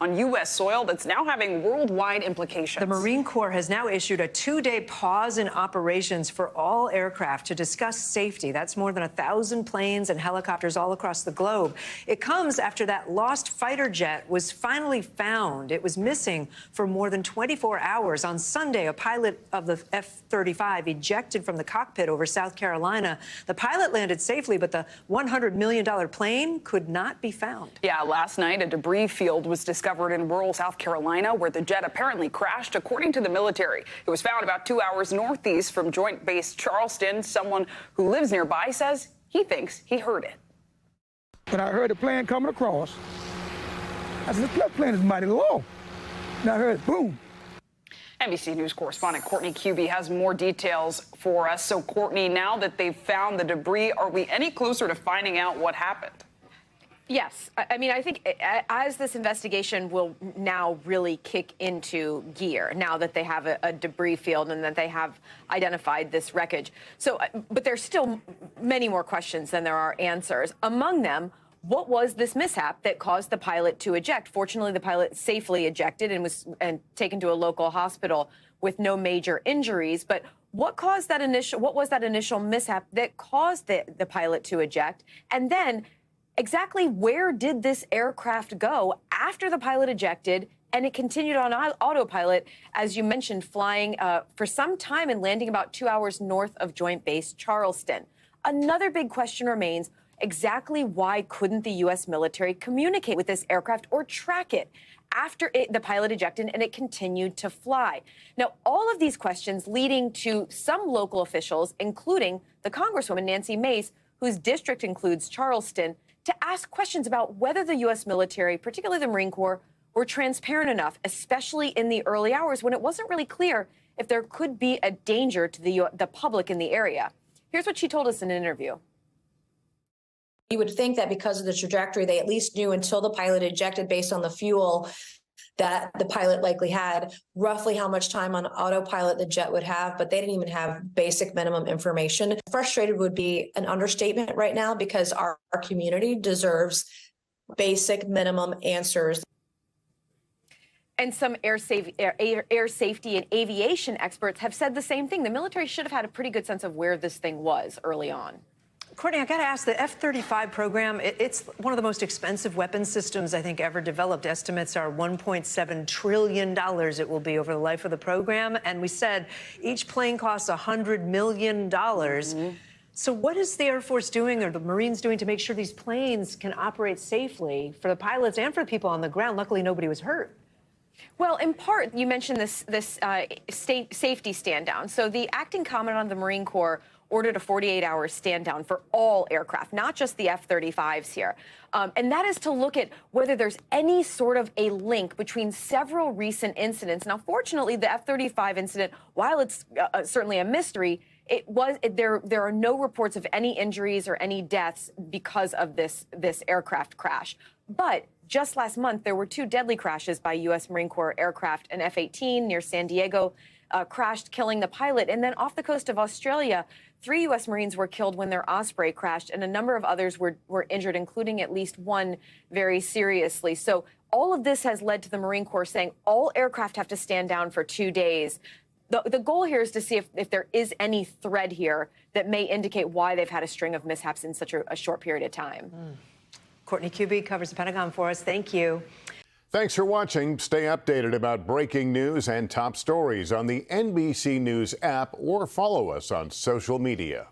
on U.S. soil that's now having worldwide implications. The Marine Corps has now issued a 2-day pause in operations for all aircraft to discuss safety. That's more than 1,000 planes and helicopters all across the globe. It comes after that lost fighter jet was finally found. It was missing for more than 24 hours. On Sunday, a pilot of the F-35 ejected from the cockpit over South Carolina. The pilot landed safely, but the $100 million plane could not be found. Yeah, last night, a debris field was discovered in rural South Carolina where the jet apparently crashed, according to the military. It was found about 2 hours northeast from Joint Base Charleston. Someone who lives nearby says he thinks he heard it. When I heard the plane coming across, I said, this plane is mighty low. And I heard boom. NBC News correspondent Courtney Cubey has more details for us. So, Courtney, now that they've found the debris, are we any closer to finding out what happened? Yes. I mean, I think as this investigation will now really kick into gear, now that they have a debris field and that they have identified this wreckage. So, but there's still many more questions than there are answers. Among them, what was this mishap that caused the pilot to eject? Fortunately, the pilot safely ejected and was taken to a local hospital with no major injuries. But what was that initial mishap that caused the pilot to eject? And then exactly where did this aircraft go after the pilot ejected and it continued on autopilot, as you mentioned, flying for some time and landing about 2 hours north of Joint Base Charleston? Another big question remains, exactly why couldn't the U.S. military communicate with this aircraft or track it after the pilot ejected and it continued to fly? Now, all of these questions leading to some local officials, including the Congresswoman Nancy Mace, whose district includes Charleston, to ask questions about whether the U.S. military, particularly the Marine Corps, were transparent enough, especially in the early hours when it wasn't really clear if there could be a danger to the public in the area. Here's what she told us in an interview. You would think that because of the trajectory, they at least knew until the pilot ejected based on the fuel that the pilot likely had, roughly how much time on autopilot the jet would have, but they didn't even have basic minimum information. Frustrated would be an understatement right now because our community deserves basic minimum answers. And some air safety and aviation experts have said the same thing. The military should have had a pretty good sense of where this thing was early on. Courtney, I got to ask, the F-35 program, it's one of the most expensive weapon systems I think ever developed. Estimates are $1.7 trillion it will be over the life of the program. And we said each plane costs $100 million. So what is the Air Force doing or the Marines doing to make sure these planes can operate safely for the pilots and for the people on the ground? Luckily, nobody was hurt. Well, in part, you mentioned this safety stand down. So the acting commandant of the Marine Corps ordered a 48-hour stand down for all aircraft, not just the F-35s here. And that is to look at whether there's any sort of a link between several recent incidents. Now, fortunately, the F-35 incident, while it's certainly a mystery, there are no reports of any injuries or any deaths because of this aircraft crash. But just last month, there were 2 deadly crashes by U.S. Marine Corps aircraft. An F-18 near San Diego crashed, killing the pilot. And then off the coast of Australia, 3 U.S. Marines were killed when their Osprey crashed, and a number of others were injured, including at least one very seriously. So all of this has led to the Marine Corps saying all aircraft have to stand down for 2 days. The goal here is to see if there is any thread here that may indicate why they've had a string of mishaps in such a short period of time. Courtney Cubey covers the Pentagon for us. Thank you. Thanks for watching. Stay updated about breaking news and top stories on the NBC News app or follow us on social media.